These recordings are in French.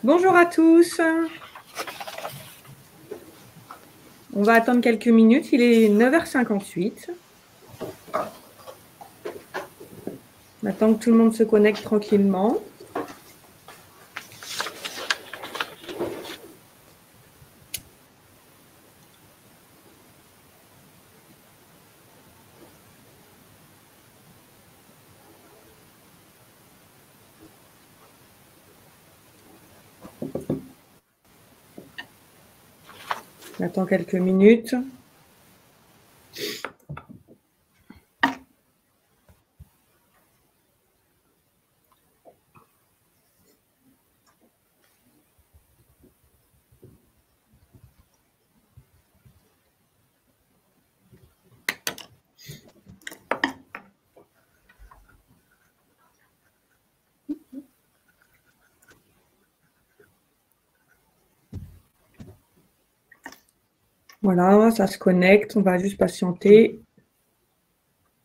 Bonjour à tous. On va attendre quelques minutes. Il est 9h58. On attend que tout le monde se connecte tranquillement. On attend quelques minutes. Voilà, ça se connecte. On va juste patienter.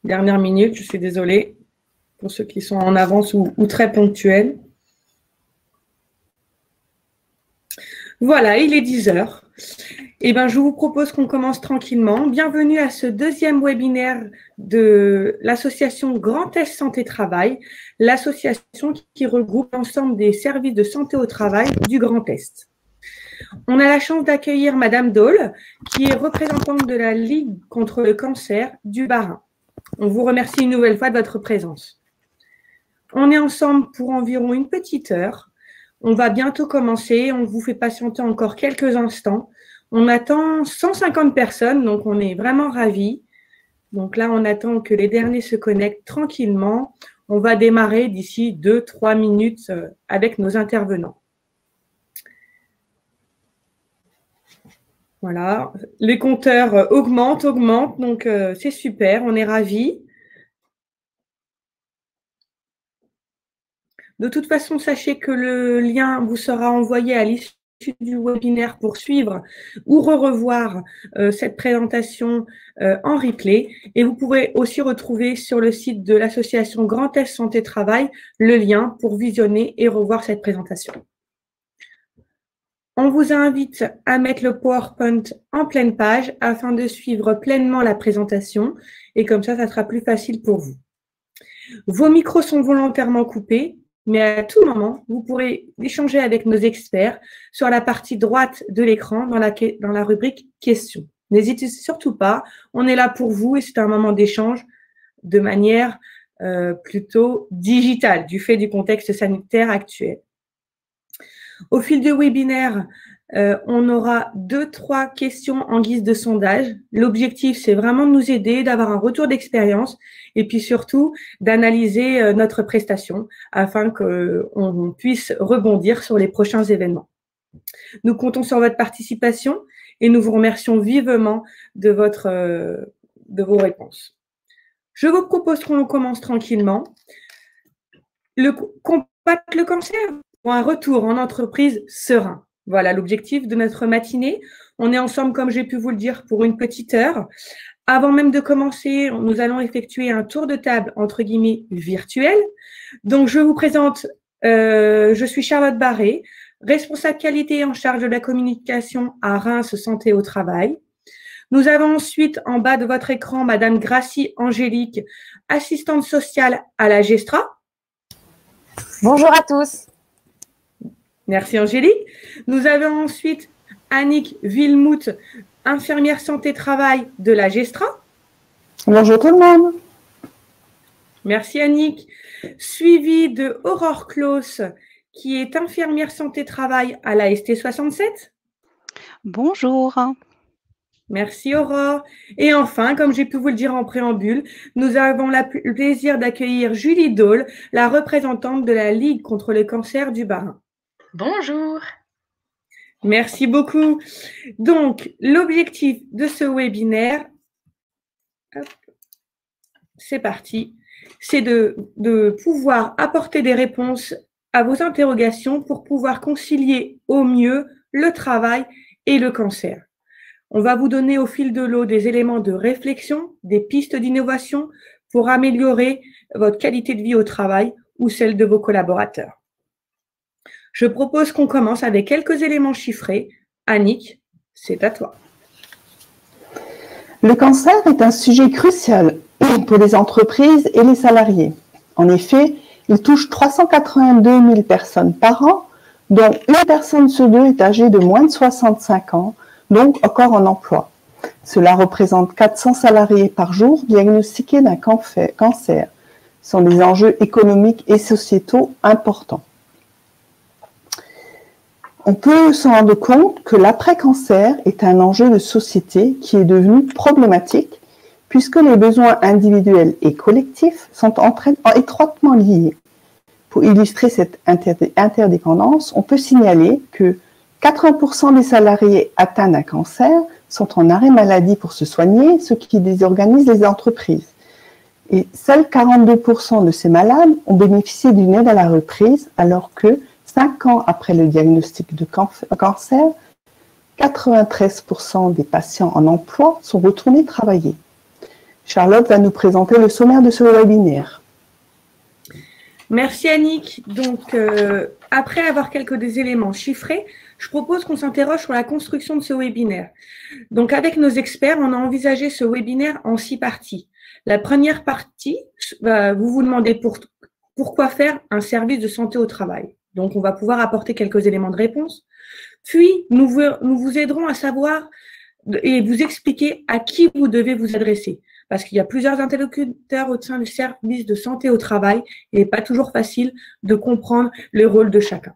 Dernière minute, je suis désolée pour ceux qui sont en avance ou très ponctuels. Voilà, il est 10h. Eh bien, je vous propose qu'on commence tranquillement. Bienvenue à ce deuxième webinaire de l'association Grand Est Santé Travail, l'association qui regroupe l'ensemble des services de santé au travail du Grand Est. On a la chance d'accueillir Madame Dole, qui est représentante de la Ligue contre le cancer du Bas-Rhin. On vous remercie une nouvelle fois de votre présence. On est ensemble pour environ une petite heure. On va bientôt commencer. On vous fait patienter encore quelques instants. On attend 150 personnes, donc on est vraiment ravis. Donc là, on attend que les derniers se connectent tranquillement. On va démarrer d'ici 2-3 minutes avec nos intervenants. Voilà, les compteurs augmentent, donc c'est super, on est ravis. De toute façon, sachez que le lien vous sera envoyé à l'issue du webinaire pour suivre ou revoir cette présentation en replay. Et vous pourrez aussi retrouver sur le site de l'association Grand Est Santé Travail le lien pour visionner et revoir cette présentation. On vous invite à mettre le PowerPoint en pleine page afin de suivre pleinement la présentation et comme ça sera plus facile pour vous. Vos micros sont volontairement coupés, mais à tout moment, vous pourrez échanger avec nos experts sur la partie droite de l'écran dans la rubrique questions. N'hésitez surtout pas, on est là pour vous et c'est un moment d'échange de manière plutôt digitale du fait du contexte sanitaire actuel. Au fil du webinaire, on aura 2-3 questions en guise de sondage. L'objectif, c'est vraiment de nous aider, d'avoir un retour d'expérience et puis surtout d'analyser notre prestation afin qu'on puisse rebondir sur les prochains événements. Nous comptons sur votre participation et nous vous remercions vivement de vos réponses. Je vous propose qu'on commence tranquillement. Combattre le cancer pour un retour en entreprise serein. Voilà l'objectif de notre matinée. On est ensemble, comme j'ai pu vous le dire, pour une petite heure. Avant même de commencer, nous allons effectuer un tour de table, entre guillemets, virtuel. Donc, je vous présente, je suis Charlotte Barré, responsable qualité en charge de la communication à Reims Santé au Travail. Nous avons ensuite, en bas de votre écran, Madame Gracie Angélique, assistante sociale à la Gestra. Bonjour à tous. Merci Angélique. Nous avons ensuite Annick Villemout, infirmière santé-travail de la Gestra. Bonjour tout le monde. Merci Annick. Suivi de Aurore Claus, qui est infirmière santé-travail à la ST67. Bonjour. Merci Aurore. Et enfin, comme j'ai pu vous le dire en préambule, nous avons le plaisir d'accueillir Julie Dole, la représentante de la Ligue contre le cancer du Bas-Rhin. Bonjour. Merci beaucoup. Donc, l'objectif de ce webinaire, c'est parti, c'est de pouvoir apporter des réponses à vos interrogations pour pouvoir concilier au mieux le travail et le cancer. On va vous donner au fil de l'eau des éléments de réflexion, des pistes d'innovation pour améliorer votre qualité de vie au travail ou celle de vos collaborateurs. Je propose qu'on commence avec quelques éléments chiffrés. Annick, c'est à toi. Le cancer est un sujet crucial pour les entreprises et les salariés. En effet, il touche 382 000 personnes par an, dont une personne sur deux est âgée de moins de 65 ans, donc encore en emploi. Cela représente 400 salariés par jour diagnostiqués d'un cancer. Ce sont des enjeux économiques et sociétaux importants. On peut se rendre compte que l'après-cancer est un enjeu de société qui est devenu problématique puisque les besoins individuels et collectifs sont étroitement liés. Pour illustrer cette interdépendance, on peut signaler que 80% des salariés atteints d'un cancer sont en arrêt maladie pour se soigner, ce qui désorganise les entreprises. Et seuls 42% de ces malades ont bénéficié d'une aide à la reprise, alors que 5 ans après le diagnostic de cancer, 93% des patients en emploi sont retournés travailler. Charlotte va nous présenter le sommaire de ce webinaire. Merci Annick. Donc, après avoir quelques éléments chiffrés, je propose qu'on s'interroge sur la construction de ce webinaire. Donc, avec nos experts, on a envisagé ce webinaire en 6 parties. La première partie, vous vous demandez pourquoi faire un service de santé au travail. Donc, on va pouvoir apporter quelques éléments de réponse. Puis, nous vous aiderons à savoir et vous expliquer à qui vous devez vous adresser. Parce qu'il y a plusieurs interlocuteurs au sein du service de santé au travail et il n'est pas toujours facile de comprendre le rôle de chacun.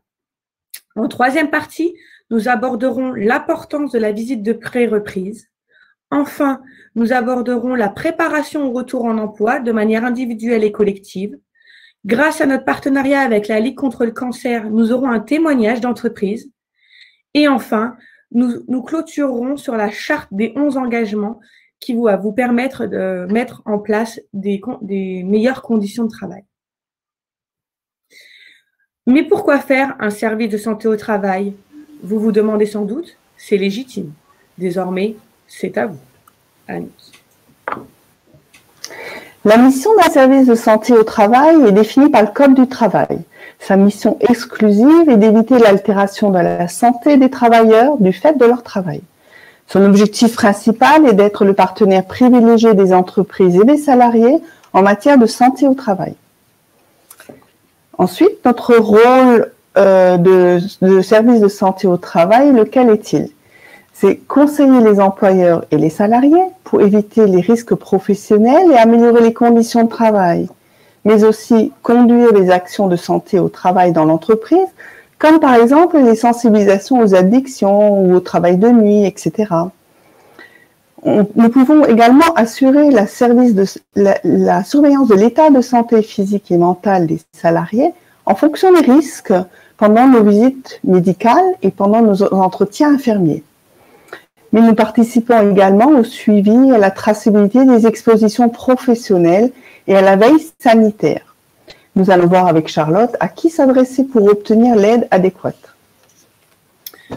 En troisième partie, nous aborderons l'importance de la visite de pré-reprise. Enfin, nous aborderons la préparation au retour en emploi de manière individuelle et collective. Grâce à notre partenariat avec la Ligue contre le cancer, nous aurons un témoignage d'entreprise. Et enfin, nous clôturerons sur la charte des 11 engagements qui va vous permettre de mettre en place des meilleures conditions de travail. Mais pourquoi faire un service de santé au travail? Vous vous demandez sans doute, c'est légitime. Désormais, c'est à vous. Annick. La mission d'un service de santé au travail est définie par le Code du travail. Sa mission exclusive est d'éviter l'altération de la santé des travailleurs du fait de leur travail. Son objectif principal est d'être le partenaire privilégié des entreprises et des salariés en matière de santé au travail. Ensuite, notre rôle de service de santé au travail, lequel est-il? C'est conseiller les employeurs et les salariés pour éviter les risques professionnels et améliorer les conditions de travail, mais aussi conduire les actions de santé au travail dans l'entreprise, comme par exemple les sensibilisations aux addictions ou au travail de nuit, etc. Nous pouvons également assurer la surveillance de l'état de santé physique et mentale des salariés en fonction des risques pendant nos visites médicales et pendant nos entretiens infirmiers. Mais nous participons également au suivi et à la traçabilité des expositions professionnelles et à la veille sanitaire. Nous allons voir avec Charlotte à qui s'adresser pour obtenir l'aide adéquate.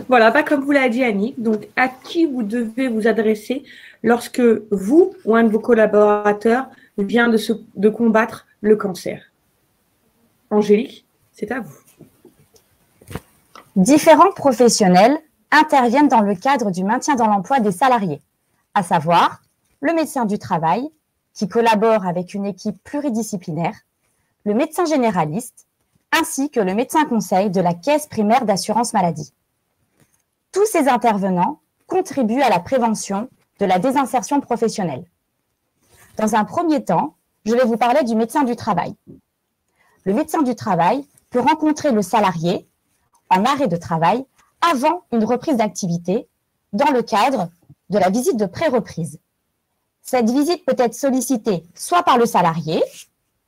Voilà, comme vous l'a dit Annick, donc à qui vous devez vous adresser lorsque vous ou un de vos collaborateurs vient de combattre le cancer. Angélique, c'est à vous. Différents professionnels interviennent dans le cadre du maintien dans l'emploi des salariés, à savoir le médecin du travail, qui collabore avec une équipe pluridisciplinaire, le médecin généraliste, ainsi que le médecin conseil de la caisse primaire d'assurance maladie. Tous ces intervenants contribuent à la prévention de la désinsertion professionnelle. Dans un premier temps, je vais vous parler du médecin du travail. Le médecin du travail peut rencontrer le salarié en arrêt de travail avant une reprise d'activité dans le cadre de la visite de pré-reprise. Cette visite peut être sollicitée soit par le salarié,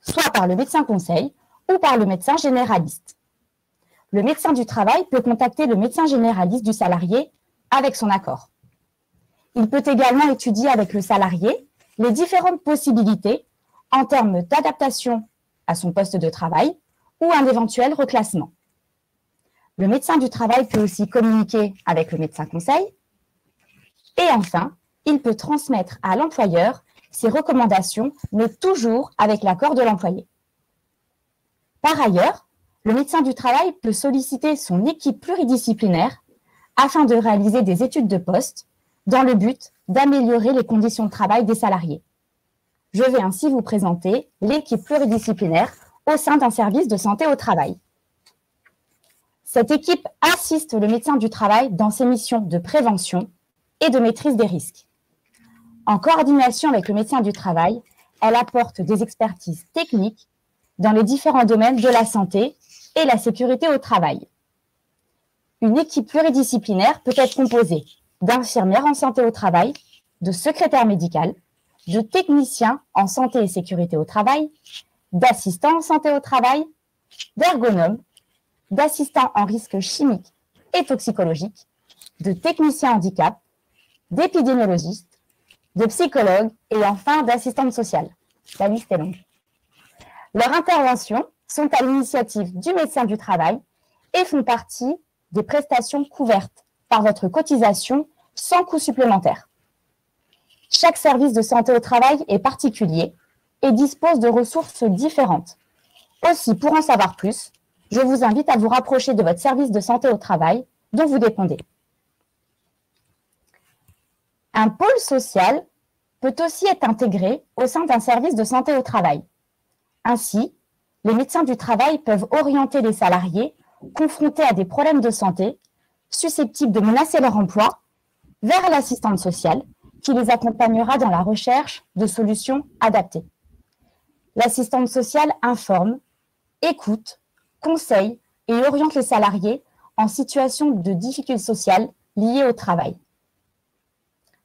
soit par le médecin conseil ou par le médecin généraliste. Le médecin du travail peut contacter le médecin généraliste du salarié avec son accord. Il peut également étudier avec le salarié les différentes possibilités en termes d'adaptation à son poste de travail ou un éventuel reclassement. Le médecin du travail peut aussi communiquer avec le médecin conseil. Et enfin, il peut transmettre à l'employeur ses recommandations, mais toujours avec l'accord de l'employé. Par ailleurs, Le médecin du travail peut solliciter son équipe pluridisciplinaire afin de réaliser des études de poste dans le but d'améliorer les conditions de travail des salariés. Je vais ainsi vous présenter l'équipe pluridisciplinaire au sein d'un service de santé au travail. Cette équipe assiste le médecin du travail dans ses missions de prévention et de maîtrise des risques. En coordination avec le médecin du travail, elle apporte des expertises techniques dans les différents domaines de la santé et la sécurité au travail. Une équipe pluridisciplinaire peut être composée d'infirmières en santé au travail, de secrétaires médicales, de techniciens en santé et sécurité au travail, d'assistants en santé au travail, d'ergonomes, d'assistants en risques chimiques et toxicologiques, de techniciens handicap, d'épidémiologistes, de psychologues et enfin d'assistantes sociales. La liste est longue. Leurs interventions sont à l'initiative du médecin du travail et font partie des prestations couvertes par votre cotisation sans coût supplémentaire. Chaque service de santé au travail est particulier et dispose de ressources différentes. Aussi, pour en savoir plus, je vous invite à vous rapprocher de votre service de santé au travail dont vous dépendez. Un pôle social peut aussi être intégré au sein d'un service de santé au travail. Ainsi, les médecins du travail peuvent orienter les salariés confrontés à des problèmes de santé susceptibles de menacer leur emploi vers l'assistante sociale qui les accompagnera dans la recherche de solutions adaptées. L'assistante sociale informe, écoute, conseille et oriente les salariés en situation de difficulté sociale liée au travail.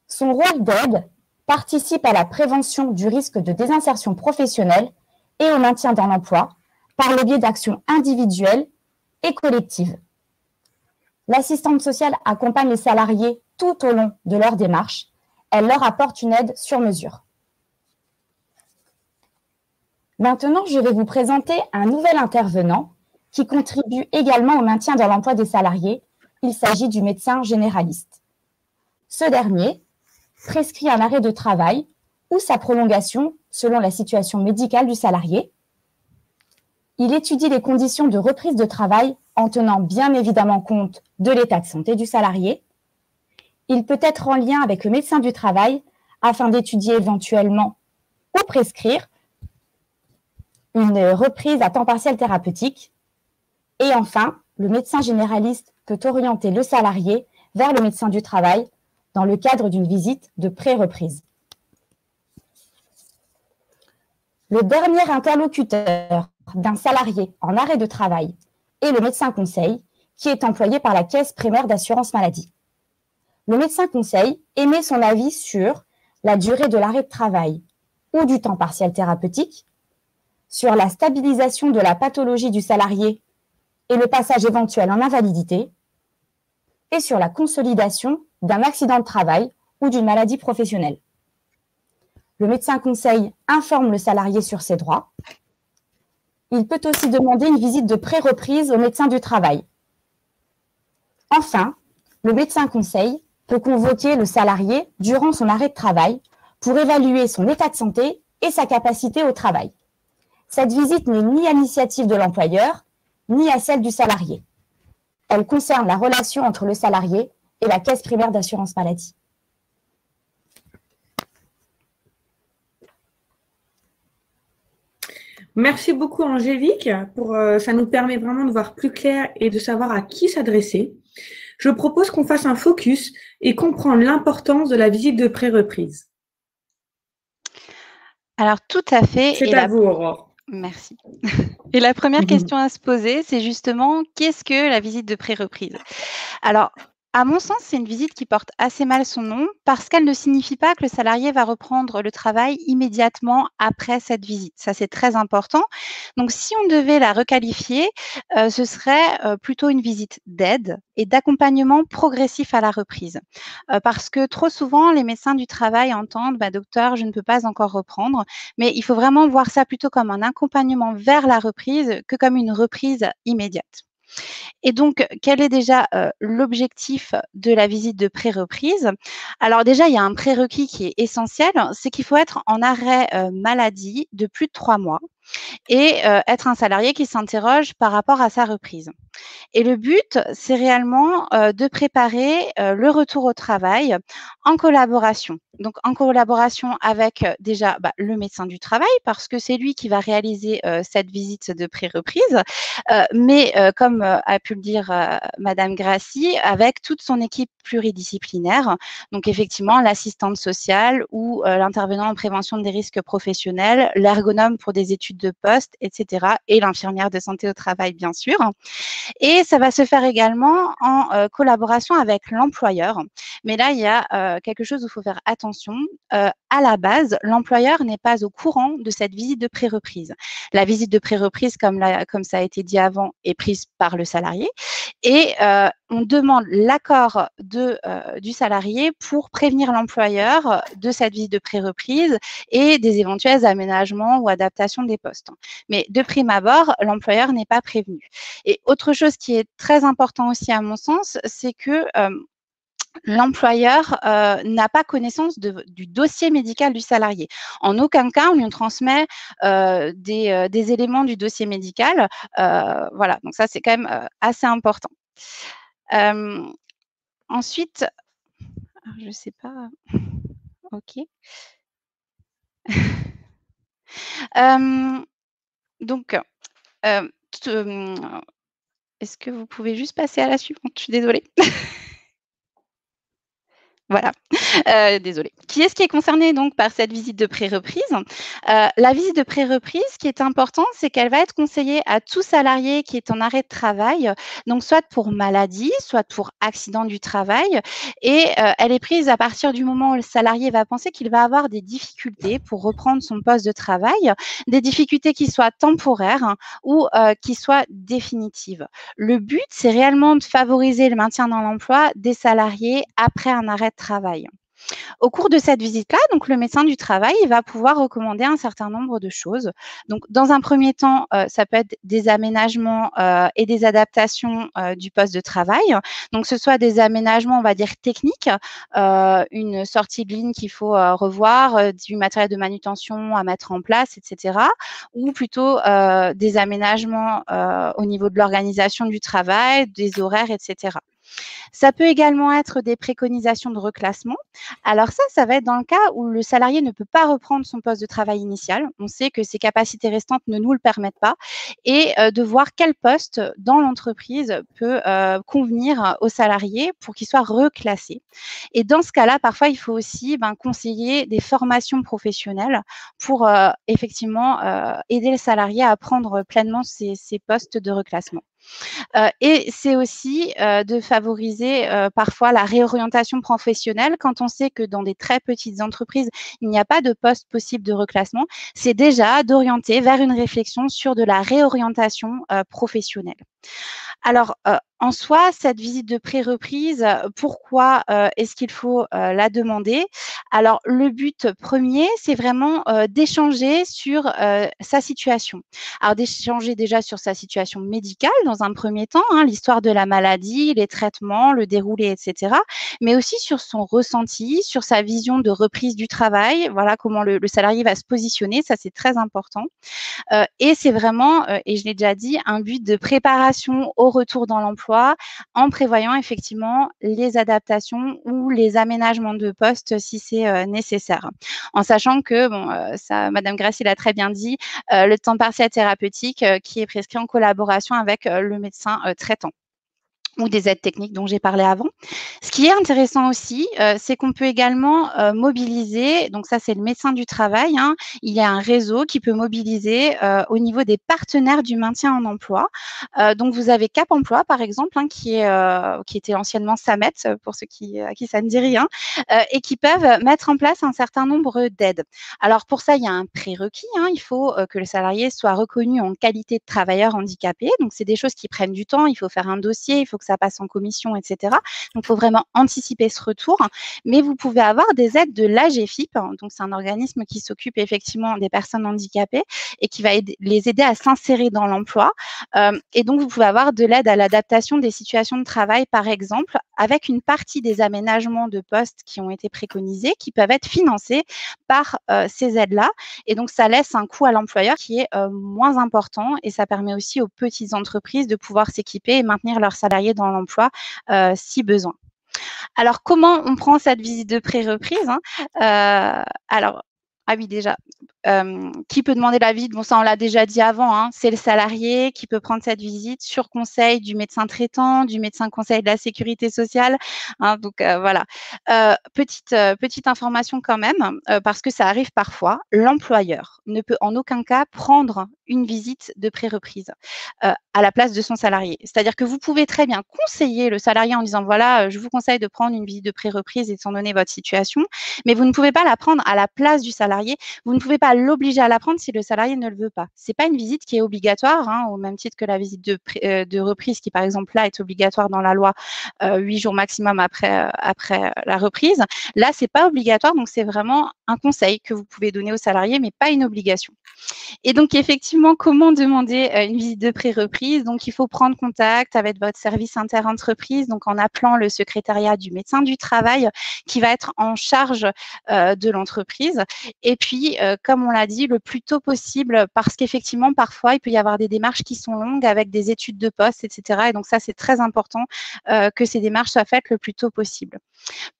Son rôle d'aide participe à la prévention du risque de désinsertion professionnelle et au maintien dans l'emploi par le biais d'actions individuelles et collectives. L'assistante sociale accompagne les salariés tout au long de leur démarche. Elle leur apporte une aide sur mesure. Maintenant, je vais vous présenter un nouvel intervenant qui contribue également au maintien dans l'emploi des salariés. Il s'agit du médecin généraliste. Ce dernier prescrit un arrêt de travail ou sa prolongation selon la situation médicale du salarié. Il étudie les conditions de reprise de travail en tenant bien évidemment compte de l'état de santé du salarié. Il peut être en lien avec le médecin du travail afin d'étudier éventuellement ou prescrire une reprise à temps partiel thérapeutique. Et enfin, le médecin généraliste peut orienter le salarié vers le médecin du travail dans le cadre d'une visite de pré-reprise. Le dernier interlocuteur d'un salarié en arrêt de travail est le médecin conseil qui est employé par la caisse primaire d'assurance maladie. Le médecin conseil émet son avis sur la durée de l'arrêt de travail ou du temps partiel thérapeutique, sur la stabilisation de la pathologie du salarié et le passage éventuel en invalidité, et sur la consolidation d'un accident de travail ou d'une maladie professionnelle. Le médecin conseil informe le salarié sur ses droits. Il peut aussi demander une visite de pré-reprise au médecin du travail. Enfin, le médecin conseil peut convoquer le salarié durant son arrêt de travail pour évaluer son état de santé et sa capacité au travail. Cette visite n'est ni à l'initiative de l'employeur, ni à celle du salarié. Elle concerne la relation entre le salarié et la caisse primaire d'assurance maladie. Merci beaucoup Angélique. Ça nous permet vraiment de voir plus clair et de savoir à qui s'adresser. Je propose qu'on fasse un focus et comprendre l'importance de la visite de pré-reprise. Alors, tout à fait. C'est à vous, Aurore. Merci. Et la première question à se poser, c'est justement, qu'est-ce que la visite de pré-reprise? Alors, à mon sens, c'est une visite qui porte assez mal son nom parce qu'elle ne signifie pas que le salarié va reprendre le travail immédiatement après cette visite. Ça, c'est très important. Donc, si on devait la requalifier, ce serait plutôt une visite d'aide et d'accompagnement progressif à la reprise. Parce que trop souvent, les médecins du travail entendent « docteur, je ne peux pas encore reprendre », mais il faut vraiment voir ça plutôt comme un accompagnement vers la reprise que comme une reprise immédiate. Et donc, quel est déjà l'objectif de la visite de pré-reprise? Alors déjà, il y a un prérequis qui est essentiel, c'est qu'il faut être en arrêt maladie de plus de 3 mois et être un salarié qui s'interroge par rapport à sa reprise. Et le but, c'est réellement de préparer le retour au travail en collaboration. Donc, en collaboration avec déjà le médecin du travail, parce que c'est lui qui va réaliser cette visite de pré-reprise, mais comme a pu le dire Madame Grassi, avec toute son équipe pluridisciplinaire, donc effectivement l'assistante sociale ou l'intervenant en prévention des risques professionnels, l'ergonome pour des études de poste, etc., et l'infirmière de santé au travail, bien sûr. Et ça va se faire également en collaboration avec l'employeur. Mais là, il y a quelque chose où il faut faire attention. À la base, l'employeur n'est pas au courant de cette visite de pré-reprise. La visite de pré-reprise, comme ça a été dit avant, est prise par le salarié. Et on demande l'accord du salarié pour prévenir l'employeur de cette visite de pré-reprise et des éventuels aménagements ou adaptations des postes. Mais de prime abord, l'employeur n'est pas prévenu. Et autre chose qui est très important aussi à mon sens, c'est que l'employeur n'a pas connaissance du dossier médical du salarié. En aucun cas, on lui transmet des éléments du dossier médical. Voilà, donc ça, c'est quand même assez important. Ensuite, je ne sais pas. OK. Donc, est-ce que vous pouvez juste passer à la suivante? Je suis désolée. Voilà, désolée. Qui est-ce qui est concerné donc par cette visite de pré-reprise? La visite de pré-reprise, ce qui est important, c'est qu'elle va être conseillée à tout salarié qui est en arrêt de travail, donc soit pour maladie, soit pour accident du travail, et elle est prise à partir du moment où le salarié va penser qu'il va avoir des difficultés pour reprendre son poste de travail, des difficultés qui soient temporaires ou qui soient définitives. Le but, c'est réellement de favoriser le maintien dans l'emploi des salariés après un arrêt de travail. Au cours de cette visite-là, donc le médecin du travail, il va pouvoir recommander un certain nombre de choses. Donc, dans un premier temps, ça peut être des aménagements et des adaptations du poste de travail. Donc, ce soit des aménagements, on va dire techniques, une sortie de ligne qu'il faut revoir, du matériel de manutention à mettre en place, etc. Ou plutôt des aménagements au niveau de l'organisation du travail, des horaires, etc. Ça peut également être des préconisations de reclassement. Alors ça va être dans le cas où le salarié ne peut pas reprendre son poste de travail initial. On sait que ses capacités restantes ne nous le permettent pas et de voir quel poste dans l'entreprise peut convenir au salarié pour qu'il soit reclassé. Et dans ce cas-là, parfois, il faut aussi conseiller des formations professionnelles pour effectivement aider le salarié à prendre pleinement ses postes de reclassement. Et c'est aussi de favoriser parfois la réorientation professionnelle. Quand on sait que dans des très petites entreprises, il n'y a pas de poste possible de reclassement, c'est déjà d'orienter vers une réflexion sur de la réorientation professionnelle. Alors, en soi, cette visite de pré-reprise, pourquoi est-ce qu'il faut la demander? Alors, le but premier, c'est vraiment d'échanger sur sa situation. Alors, d'échanger déjà sur sa situation médicale dans un premier temps, l'histoire de la maladie, les traitements, le déroulé, etc. Mais aussi sur son ressenti, sur sa vision de reprise du travail, voilà comment le salarié va se positionner, ça c'est très important. Et c'est vraiment, et je l'ai déjà dit, un but de préparation au retour dans l'emploi en prévoyant effectivement les adaptations ou les aménagements de poste si c'est nécessaire. En sachant que, ça, Madame Grassi l'a très bien dit, le temps partiel thérapeutique qui est prescrit en collaboration avec le médecin traitant ou des aides techniques dont j'ai parlé avant. Ce qui est intéressant aussi, c'est qu'on peut également mobiliser, donc ça c'est le médecin du travail, il y a un réseau qui peut mobiliser au niveau des partenaires du maintien en emploi. Donc vous avez Cap Emploi par exemple, qui était anciennement Samet, pour ceux à qui ça ne dit rien, et qui peuvent mettre en place un certain nombre d'aides. Alors pour ça, il y a un prérequis, il faut que le salarié soit reconnu en qualité de travailleur handicapé, donc c'est des choses qui prennent du temps, il faut faire un dossier, il faut que ça passe en commission, etc. Donc, il faut vraiment anticiper ce retour. Mais vous pouvez avoir des aides de l'AGEFIP, donc c'est un organisme qui s'occupe effectivement des personnes handicapées et qui va les aider à s'insérer dans l'emploi. Et donc, vous pouvez avoir de l'aide à l'adaptation des situations de travail, par exemple, avec une partie des aménagements de postes qui ont été préconisés, qui peuvent être financés par ces aides-là. Et donc, ça laisse un coût à l'employeur qui est moins important et ça permet aussi aux petites entreprises de pouvoir s'équiper et maintenir leurs salariés dans l'emploi si besoin. Alors, comment on prend cette visite de pré-reprise, Alors, ah oui, déjà, qui peut demander la visite? Bon, ça, on l'a déjà dit avant, c'est le salarié qui peut prendre cette visite sur conseil du médecin traitant, du médecin conseil de la sécurité sociale. Donc, voilà. Petite information quand même, parce que ça arrive parfois, l'employeur ne peut en aucun cas prendre une visite de pré-reprise à la place de son salarié. C'est-à-dire que vous pouvez très bien conseiller le salarié en disant, voilà, je vous conseille de prendre une visite de pré-reprise étant donné votre situation, mais vous ne pouvez pas la prendre à la place du salarié. Vous ne pouvez pas l'obliger à la prendre si le salarié ne le veut pas. Ce n'est pas une visite qui est obligatoire, au même titre que la visite de reprise qui, par exemple, là, est obligatoire dans la loi 8 jours maximum après la reprise. Là, ce n'est pas obligatoire, donc c'est vraiment un conseil que vous pouvez donner au salarié, mais pas une obligation. Et donc, effectivement, comment demander une visite de pré-reprise? Donc, il faut prendre contact avec votre service inter-entreprise, donc en appelant le secrétariat du médecin du travail qui va être en charge de l'entreprise. Et puis, comme on l'a dit, le plus tôt possible, parce qu'effectivement, parfois, il peut y avoir des démarches qui sont longues avec des études de poste, etc. Et donc, ça, c'est très important que ces démarches soient faites le plus tôt possible.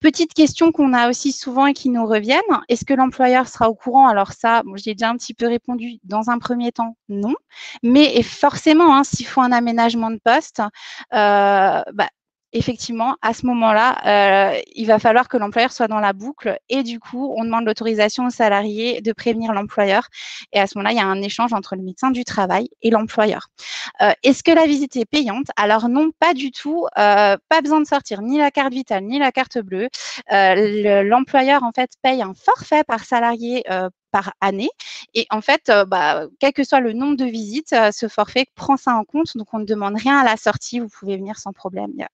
Petite question qu'on a aussi souvent et qui nous reviennent, est-ce que l'employeur sera au courant? Alors ça, j'y ai déjà un petit peu répondu dans un premier temps, non. Mais forcément, s'il faut un aménagement de poste, effectivement, à ce moment-là, il va falloir que l'employeur soit dans la boucle et du coup, on demande l'autorisation au salarié de prévenir l'employeur. Et à ce moment-là, il y a un échange entre le médecin du travail et l'employeur. Est-ce que la visite est payante? Alors non, pas du tout. Pas besoin de sortir ni la carte vitale ni la carte bleue. L'employeur, en fait, paye un forfait par salarié par année. Et en fait, quel que soit le nombre de visites, ce forfait prend ça en compte. Donc, on ne demande rien à la sortie. Vous pouvez venir sans problème. Il n'y a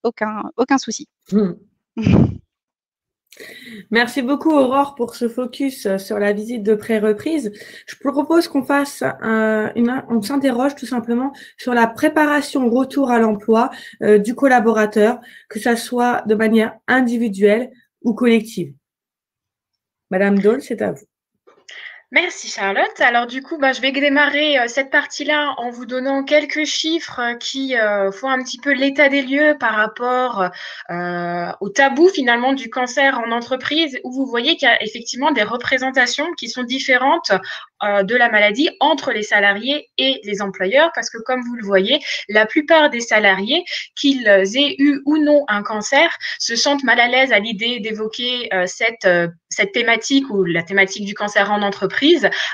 aucun souci. Merci beaucoup, Aurore, pour ce focus sur la visite de pré-reprise. Je propose qu'on fasse on s'interroge tout simplement sur la préparation au retour à l'emploi du collaborateur, que ça soit de manière individuelle ou collective. Madame Dole, c'est à vous. Merci Charlotte. Alors du coup, je vais démarrer cette partie-là en vous donnant quelques chiffres qui font un petit peu l'état des lieux par rapport au tabou finalement du cancer en entreprise, où vous voyez qu'il y a effectivement des représentations qui sont différentes de la maladie entre les salariés et les employeurs, parce que comme vous le voyez, la plupart des salariés, qu'ils aient eu ou non un cancer, se sentent mal à l'aise à l'idée d'évoquer cette thématique ou la thématique du cancer en entreprise,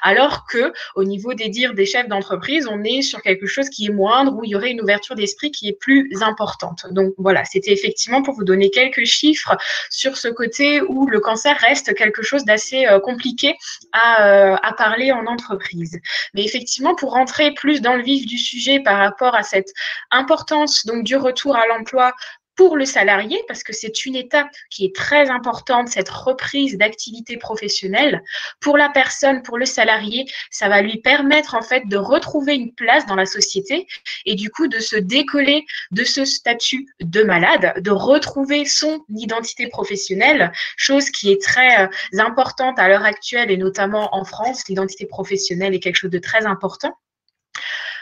alors que au niveau des dires des chefs d'entreprise, on est sur quelque chose qui est moindre, où il y aurait une ouverture d'esprit qui est plus importante. Donc voilà, c'était effectivement pour vous donner quelques chiffres sur ce côté où le cancer reste quelque chose d'assez compliqué à parler en entreprise. Mais effectivement, pour rentrer plus dans le vif du sujet par rapport à cette importance donc du retour à l'emploi pour le salarié, parce que c'est une étape qui est très importante, cette reprise d'activité professionnelle. Pour la personne, pour le salarié, ça va lui permettre en fait de retrouver une place dans la société et du coup de se décoller de ce statut de malade, de retrouver son identité professionnelle, chose qui est très importante à l'heure actuelle et notamment en France. L'identité professionnelle est quelque chose de très important.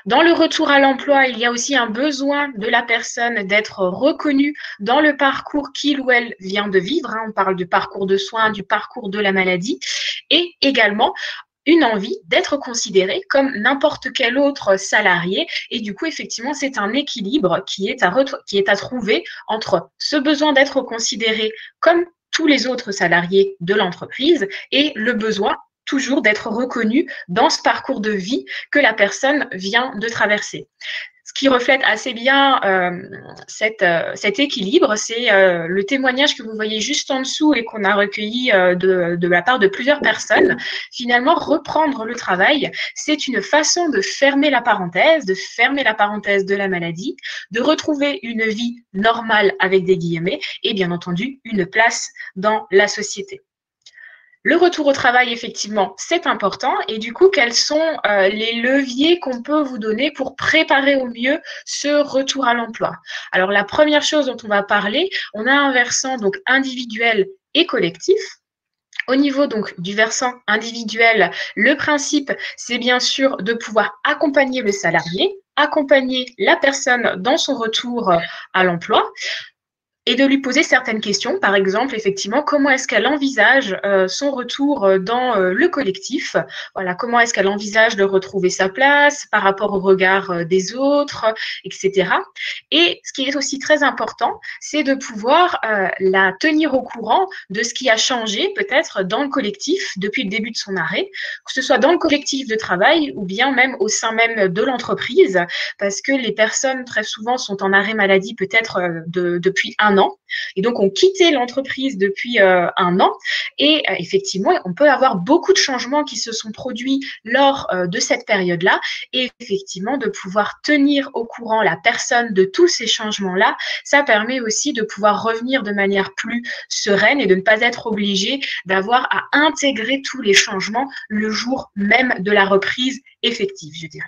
Dans le retour à l'emploi, il y a aussi un besoin de la personne d'être reconnue dans le parcours qu'il ou elle vient de vivre. On parle du parcours de soins, du parcours de la maladie, et également une envie d'être considéré comme n'importe quel autre salarié. Et du coup, effectivement, c'est un équilibre qui est à trouver entre ce besoin d'être considéré comme tous les autres salariés de l'entreprise et le besoin toujours d'être reconnu dans ce parcours de vie que la personne vient de traverser. ce qui reflète assez bien cet équilibre, c'est le témoignage que vous voyez juste en dessous et qu'on a recueilli de la part de plusieurs personnes. Finalement, reprendre le travail, c'est une façon de fermer la parenthèse de la maladie, de retrouver une vie normale avec des guillemets et bien entendu une place dans la société. Le retour au travail, effectivement, c'est important. Et du coup, quels sont les leviers qu'on peut vous donner pour préparer au mieux ce retour à l'emploi? Alors, la première chose dont on va parler, on a un versant donc individuel et collectif. Au niveau donc du versant individuel, le principe, c'est bien sûr de pouvoir accompagner le salarié, accompagner la personne dans son retour à l'emploi, et de lui poser certaines questions. Par exemple, effectivement, comment est-ce qu'elle envisage son retour dans le collectif? Voilà, comment est-ce qu'elle envisage de retrouver sa place par rapport au regard des autres, etc. Et ce qui est aussi très important, c'est de pouvoir la tenir au courant de ce qui a changé peut-être dans le collectif depuis le début de son arrêt, que ce soit dans le collectif de travail ou bien même au sein même de l'entreprise, parce que les personnes très souvent sont en arrêt maladie peut-être depuis un an, et donc ont quitté l'entreprise depuis un an, et effectivement on peut avoir beaucoup de changements qui se sont produits lors de cette période-là, et effectivement de pouvoir tenir au courant la personne de tous ces changements-là, ça permet aussi de pouvoir revenir de manière plus sereine et de ne pas être obligé d'avoir à intégrer tous les changements le jour même de la reprise effective, je dirais.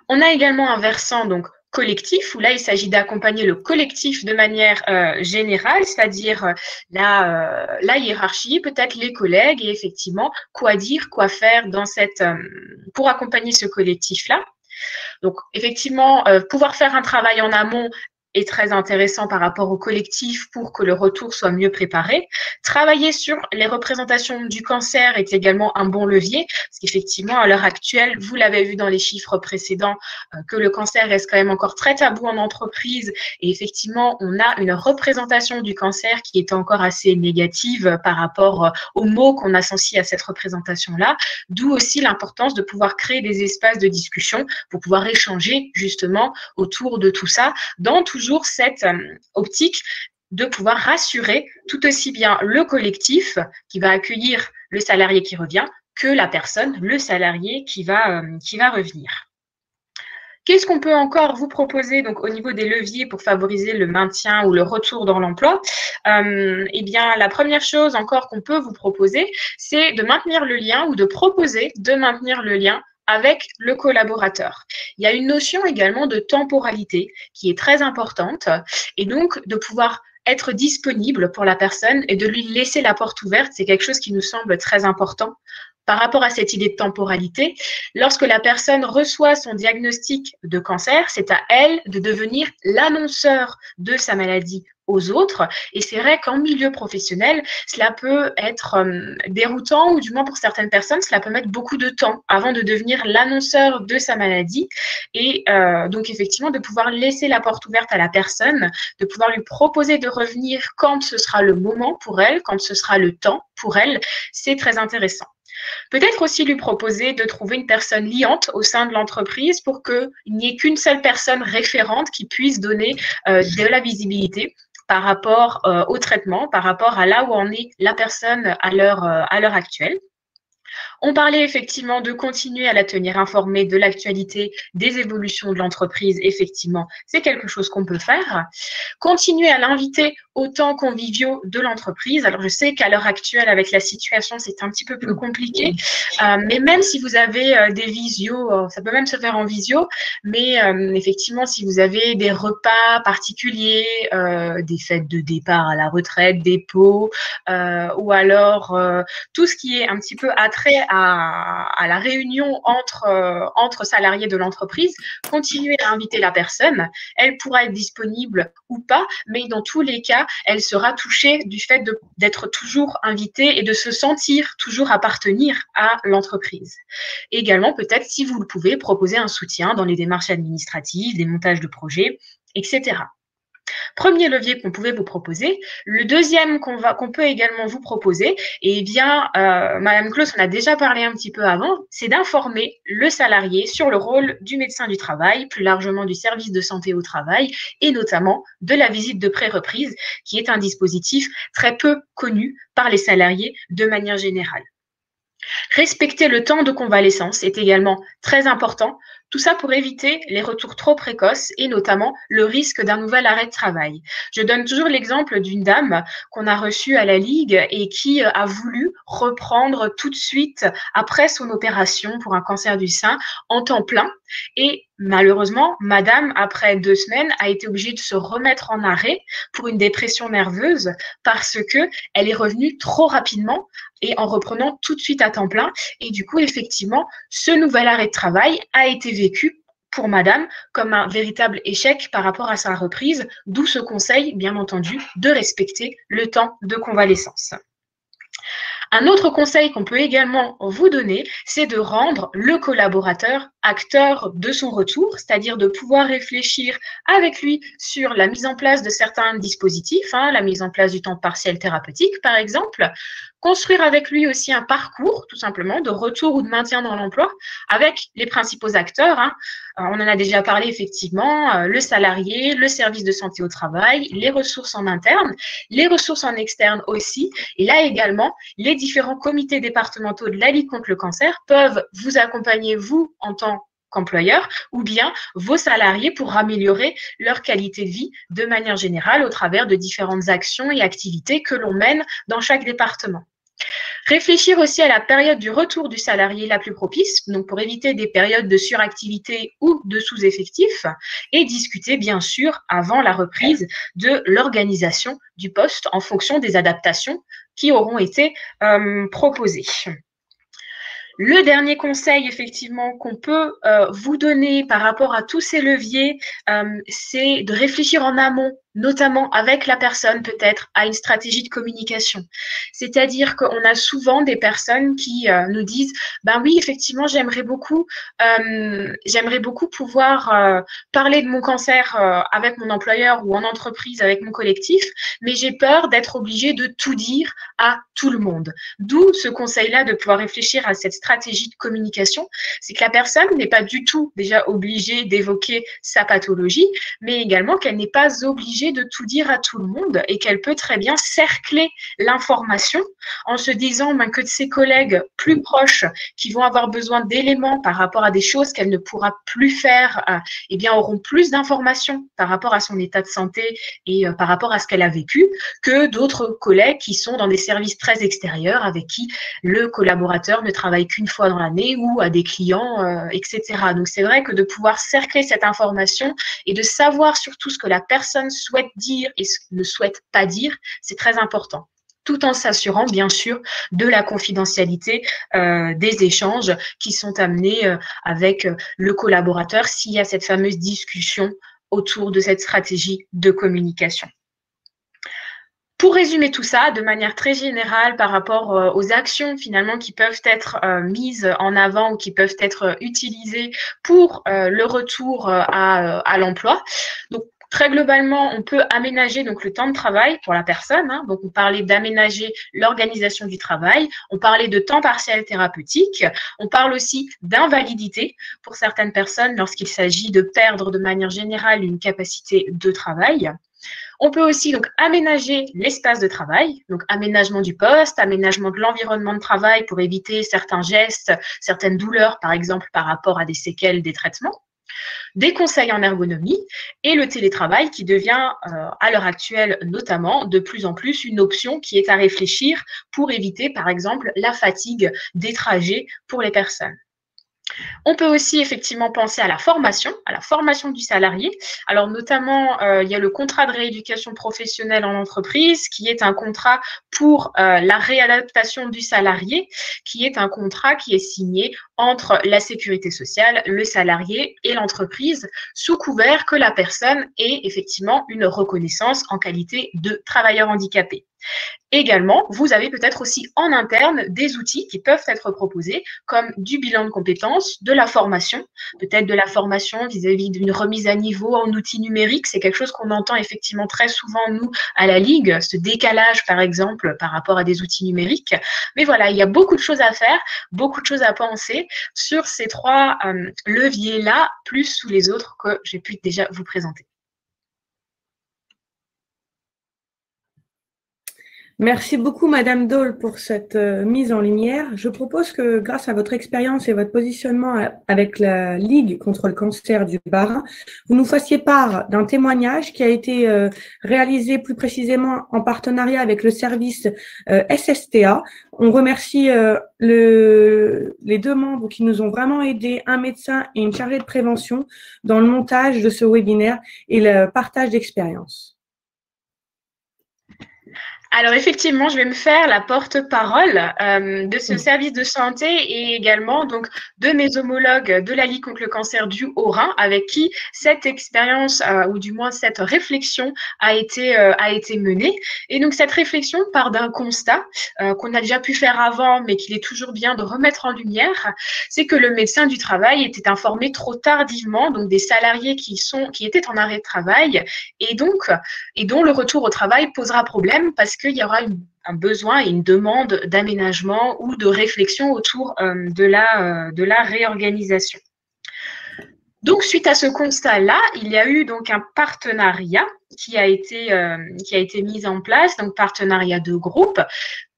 On a également un versant donc collectif, où là, il s'agit d'accompagner le collectif de manière générale, c'est-à-dire la hiérarchie, peut-être les collègues, et effectivement, quoi dire, quoi faire dans pour accompagner ce collectif-là. Donc, effectivement, pouvoir faire un travail en amont est très intéressant par rapport au collectif pour que le retour soit mieux préparé. Travailler sur les représentations du cancer est également un bon levier, parce qu'effectivement, à l'heure actuelle, vous l'avez vu dans les chiffres précédents, que le cancer reste quand même encore très tabou en entreprise, et effectivement, on a une représentation du cancer qui est encore assez négative par rapport aux mots qu'on associe à cette représentation-là, d'où aussi l'importance de pouvoir créer des espaces de discussion pour pouvoir échanger justement autour de tout ça, dans toujours cette optique de pouvoir rassurer tout aussi bien le collectif qui va accueillir le salarié qui revient que la personne, le salarié qui va revenir. Qu'est-ce qu'on peut encore vous proposer donc au niveau des leviers pour favoriser le maintien ou le retour dans l'emploi? Eh bien, la première chose encore qu'on peut vous proposer, c'est de maintenir le lien ou de proposer de maintenir le lien avec le collaborateur. Il y a une notion également de temporalité qui est très importante, et donc de pouvoir être disponible pour la personne et de lui laisser la porte ouverte, c'est quelque chose qui nous semble très important. Par rapport à cette idée de temporalité, lorsque la personne reçoit son diagnostic de cancer, c'est à elle de devenir l'annonceur de sa maladie aux autres. Et c'est vrai qu'en milieu professionnel, cela peut être déroutant, ou du moins pour certaines personnes, cela peut mettre beaucoup de temps avant de devenir l'annonceur de sa maladie. Et donc effectivement, de pouvoir laisser la porte ouverte à la personne, de pouvoir lui proposer de revenir quand ce sera le moment pour elle, quand ce sera le temps pour elle, c'est très intéressant. Peut-être aussi lui proposer de trouver une personne liante au sein de l'entreprise pour qu'il n'y ait qu'une seule personne référente qui puisse donner de la visibilité par rapport au traitement, par rapport à là où en est la personne à l'heure actuelle. On parlait effectivement de continuer à la tenir informée de l'actualité, des évolutions de l'entreprise. Effectivement, c'est quelque chose qu'on peut faire. Continuer à l'inviter aux temps conviviaux de l'entreprise. Alors, je sais qu'à l'heure actuelle, avec la situation, c'est un petit peu plus compliqué. Mais même si vous avez des visios, ça peut même se faire en visio, mais effectivement, si vous avez des repas particuliers, des fêtes de départ à la retraite, des pots, ou alors tout ce qui est un petit peu attrait à la réunion entre salariés de l'entreprise, continuer à inviter la personne. Elle pourra être disponible ou pas, mais dans tous les cas, elle sera touchée du fait d'être toujours invitée et de se sentir toujours appartenir à l'entreprise. Également, peut-être, si vous le pouvez, proposer un soutien dans les démarches administratives, des montages de projets, etc. Premier levier qu'on pouvait vous proposer. Le deuxième qu'on peut également vous proposer, eh bien, Madame Claus en a déjà parlé un petit peu avant, c'est d'informer le salarié sur le rôle du médecin du travail, plus largement du service de santé au travail, et notamment de la visite de pré-reprise, qui est un dispositif très peu connu par les salariés de manière générale. Respecter le temps de convalescence est également très important, tout ça pour éviter les retours trop précoces et notamment le risque d'un nouvel arrêt de travail. Je donne toujours l'exemple d'une dame qu'on a reçue à la Ligue et qui a voulu reprendre tout de suite après son opération pour un cancer du sein en temps plein. Et malheureusement, madame, après 2 semaines, a été obligée de se remettre en arrêt pour une dépression nerveuse parce qu'elle est revenue trop rapidement et en reprenant tout de suite à temps plein. Et du coup, effectivement, ce nouvel arrêt de travail a été vécu pour madame comme un véritable échec par rapport à sa reprise, d'où ce conseil, bien entendu, de respecter le temps de convalescence. Un autre conseil qu'on peut également vous donner, c'est de rendre le collaborateur acteur de son retour, c'est-à-dire de pouvoir réfléchir avec lui sur la mise en place de certains dispositifs, la mise en place du temps partiel thérapeutique, par exemple, construire avec lui aussi un parcours, tout simplement, de retour ou de maintien dans l'emploi avec les principaux acteurs. On en a déjà parlé, effectivement, le salarié, le service de santé au travail, les ressources en interne, les ressources en externe aussi. Et là également, les différents comités départementaux de la lutte contre le cancer peuvent vous accompagner, vous, en tant qu'employeur, ou bien vos salariés pour améliorer leur qualité de vie de manière générale au travers de différentes actions et activités que l'on mène dans chaque département. Réfléchir aussi à la période du retour du salarié la plus propice, donc pour éviter des périodes de suractivité ou de sous-effectif, et discuter bien sûr avant la reprise de l'organisation du poste en fonction des adaptations qui auront été proposées. Le dernier conseil, effectivement, qu'on peut vous donner par rapport à tous ces leviers, c'est de réfléchir en amont, notamment avec la personne peut-être, à une stratégie de communication. C'est-à-dire qu'on a souvent des personnes qui nous disent « Ben oui, effectivement, j'aimerais beaucoup pouvoir parler de mon cancer avec mon employeur ou en entreprise avec mon collectif, mais j'ai peur d'être obligée de tout dire à tout le monde. » D'où ce conseil-là de pouvoir réfléchir à cette stratégie de communication, c'est que la personne n'est pas du tout déjà obligée d'évoquer sa pathologie, mais également qu'elle n'est pas obligée de tout dire à tout le monde et qu'elle peut très bien cercler l'information en se disant que de ses collègues plus proches qui vont avoir besoin d'éléments par rapport à des choses qu'elle ne pourra plus faire, eh bien auront plus d'informations par rapport à son état de santé et par rapport à ce qu'elle a vécu que d'autres collègues qui sont dans des services très extérieurs avec qui le collaborateur ne travaille qu'une fois dans l'année ou à des clients, etc. Donc c'est vrai que de pouvoir cercler cette information et de savoir surtout ce que la personne souhaite dire et ne souhaite pas dire, c'est très important, tout en s'assurant bien sûr de la confidentialité des échanges qui sont amenés avec le collaborateur s'il y a cette fameuse discussion autour de cette stratégie de communication. Pour résumer tout ça de manière très générale par rapport aux actions finalement qui peuvent être mises en avant ou qui peuvent être utilisées pour le retour à l'emploi. Donc, très globalement, on peut aménager donc le temps de travail pour la personne. Donc, on parlait d'aménager l'organisation du travail. On parlait de temps partiel thérapeutique. On parle aussi d'invalidité pour certaines personnes lorsqu'il s'agit de perdre de manière générale une capacité de travail. On peut aussi donc aménager l'espace de travail, donc aménagement du poste, aménagement de l'environnement de travail pour éviter certains gestes, certaines douleurs, par exemple, par rapport à des séquelles des traitements. Des conseils en ergonomie et le télétravail qui devient à l'heure actuelle notamment de plus en plus une option qui est à réfléchir pour éviter par exemple la fatigue des trajets pour les personnes. On peut aussi effectivement penser à la formation du salarié. Alors notamment, il y a le contrat de rééducation professionnelle en entreprise qui est un contrat pour la réadaptation du salarié, qui est un contrat qui est signé entre la sécurité sociale, le salarié et l'entreprise, sous couvert que la personne ait effectivement une reconnaissance en qualité de travailleur handicapé. Également, vous avez peut-être aussi en interne des outils qui peuvent être proposés comme du bilan de compétences, de la formation, peut-être de la formation vis-à-vis d'une remise à niveau en outils numériques. C'est quelque chose qu'on entend effectivement très souvent, nous, à la Ligue, ce décalage, par exemple, par rapport à des outils numériques. Mais voilà, il y a beaucoup de choses à faire, beaucoup de choses à penser sur ces trois leviers-là, plus sous les autres que j'ai pu déjà vous présenter. Merci beaucoup, Madame Dole, pour cette mise en lumière. Je propose que, grâce à votre expérience et votre positionnement avec la Ligue contre le cancer du Bas-Rhin, vous nous fassiez part d'un témoignage qui a été réalisé plus précisément en partenariat avec le service SSTA. On remercie les deux membres qui nous ont vraiment aidés, un médecin et une chargée de prévention, dans le montage de ce webinaire et le partage d'expériences. Alors effectivement, je vais me faire la porte-parole de ce service de santé et également donc de mes homologues de la Ligue contre le cancer du Haut-Rhin, avec qui cette expérience ou du moins cette réflexion a été menée. Et donc cette réflexion part d'un constat qu'on a déjà pu faire avant, mais qu'il est toujours bien de remettre en lumière, c'est que le médecin du travail était informé trop tardivement, donc des salariés qui étaient en arrêt de travail et dont le retour au travail posera problème parce qu'il y aura un besoin et une demande d'aménagement ou de réflexion autour de la réorganisation. Donc, suite à ce constat-là, il y a eu donc un partenariat qui a été mis en place, donc partenariat de groupe,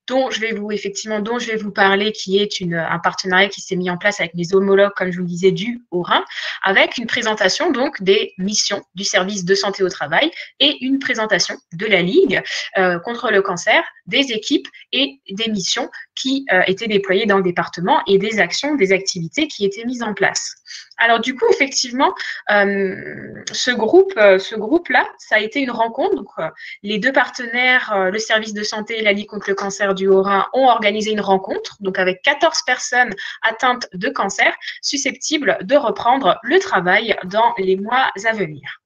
dont je vais vous parler, qui est un partenariat qui s'est mis en place avec mes homologues, comme je vous le disais, du Haut-Rhin, avec une présentation donc des missions du service de santé au travail et une présentation de la Ligue contre le cancer, des équipes et des missions qui étaient déployées dans le département et des actions, des activités qui étaient mises en place. Alors du coup, effectivement, ce groupe-là, ça a été une rencontre. Donc, les deux partenaires, le service de santé et la Ligue contre le cancer du Haut-Rhin, ont organisé une rencontre, donc avec 14 personnes atteintes de cancer, susceptibles de reprendre le travail dans les mois à venir.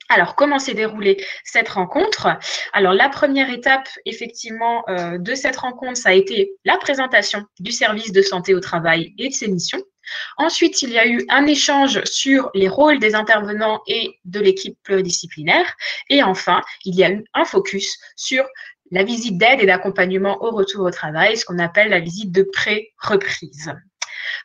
Alors, comment s'est déroulée cette rencontre? Alors, la première étape, effectivement, de cette rencontre, ça a été la présentation du service de santé au travail et de ses missions. Ensuite, il y a eu un échange sur les rôles des intervenants et de l'équipe pluridisciplinaire. Et enfin, il y a eu un focus sur la visite d'aide et d'accompagnement au retour au travail, ce qu'on appelle la visite de pré-reprise.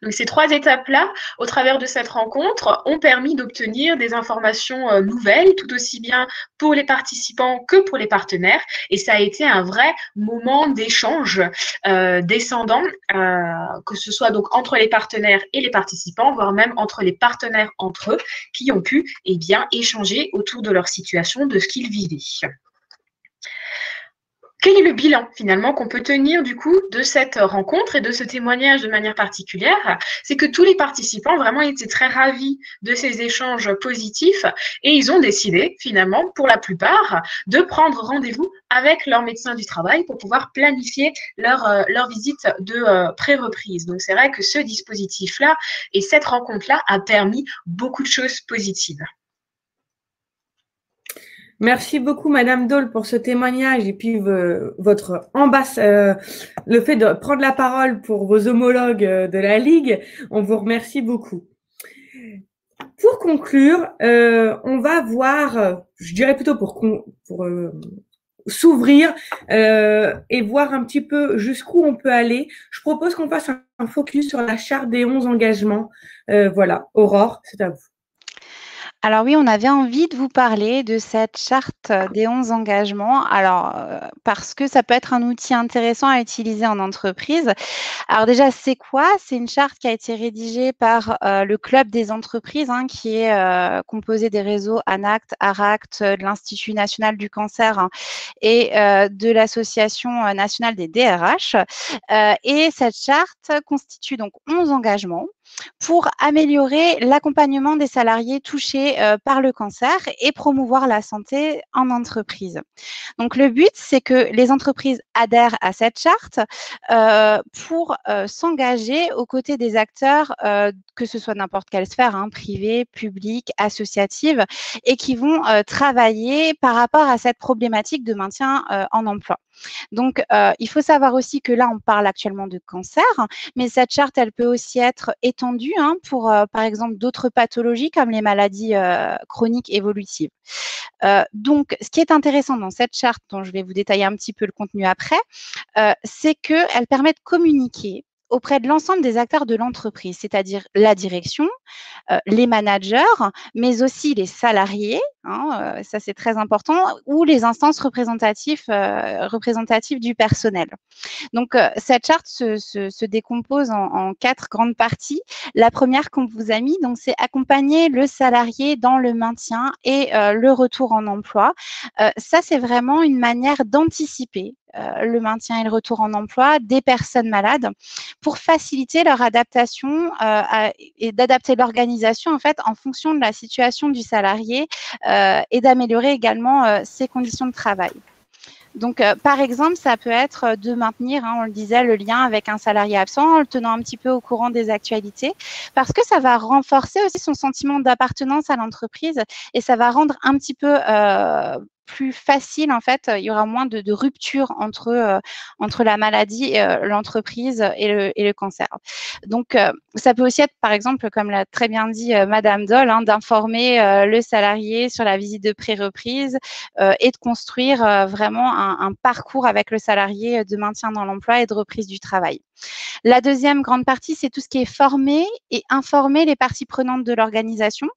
Donc, ces trois étapes-là, au travers de cette rencontre, ont permis d'obtenir des informations nouvelles, tout aussi bien pour les participants que pour les partenaires. Et ça a été un vrai moment d'échange descendant, que ce soit donc entre les partenaires et les participants, voire même entre les partenaires entre eux, qui ont pu échanger autour de leur situation, de ce qu'ils vivaient. Quel est le bilan finalement qu'on peut tenir du coup de cette rencontre et de ce témoignage de manière particulière? C'est que tous les participants vraiment étaient très ravis de ces échanges positifs et ils ont décidé finalement pour la plupart de prendre rendez-vous avec leur médecin du travail pour pouvoir planifier leur visite de pré-reprise. Donc c'est vrai que ce dispositif-là et cette rencontre-là a permis beaucoup de choses positives. Merci beaucoup, Madame Dole, pour ce témoignage et puis votre le fait de prendre la parole pour vos homologues de la Ligue. On vous remercie beaucoup. Pour conclure, on va voir, je dirais plutôt pour s'ouvrir et voir un petit peu jusqu'où on peut aller. Je propose qu'on fasse un focus sur la charte des 11 engagements. Voilà, Aurore, c'est à vous. Alors oui, on avait envie de vous parler de cette charte des 11 engagements, parce que ça peut être un outil intéressant à utiliser en entreprise. Alors déjà, c'est quoi? C'est une charte qui a été rédigée par le Club des entreprises, qui est composé des réseaux ANACT, ARACT, de l'Institut national du cancer et de l'Association nationale des DRH. Et cette charte constitue donc 11 engagements pour améliorer l'accompagnement des salariés touchés par le cancer et promouvoir la santé en entreprise. Donc, le but, c'est que les entreprises adhèrent à cette charte pour s'engager aux côtés des acteurs, que ce soit n'importe quelle sphère, privée, publique, associative, et qui vont travailler par rapport à cette problématique de maintien en emploi. Donc, il faut savoir aussi que là, on parle actuellement de cancer, mais cette charte, elle peut aussi être étendue pour, par exemple, d'autres pathologies comme les maladies chroniques évolutives. Donc, ce qui est intéressant dans cette charte, dont je vais vous détailler un petit peu le contenu après, c'est qu'elle permet de communiquer auprès de l'ensemble des acteurs de l'entreprise, c'est-à-dire la direction, les managers, mais aussi les salariés, ça c'est très important, ou les instances représentatives du personnel. Donc, cette charte se décompose en 4 grandes parties. La première qu'on vous a mis, donc, c'est accompagner le salarié dans le maintien et le retour en emploi. Ça, c'est vraiment une manière d'anticiper le maintien et le retour en emploi des personnes malades pour faciliter leur adaptation et d'adapter l'organisation en fait en fonction de la situation du salarié et d'améliorer également ses conditions de travail. Donc, par exemple, ça peut être de maintenir, on le disait, le lien avec un salarié absent en le tenant un petit peu au courant des actualités parce que ça va renforcer aussi son sentiment d'appartenance à l'entreprise et ça va rendre un petit peu plus facile, en fait, il y aura moins de rupture entre la maladie, l'entreprise et le cancer. Donc, ça peut aussi être, par exemple, comme l'a très bien dit Madame Doll, d'informer le salarié sur la visite de pré-reprise et de construire vraiment un parcours avec le salarié de maintien dans l'emploi et de reprise du travail. La deuxième grande partie, c'est tout ce qui est former et informer les parties prenantes de l'organisation.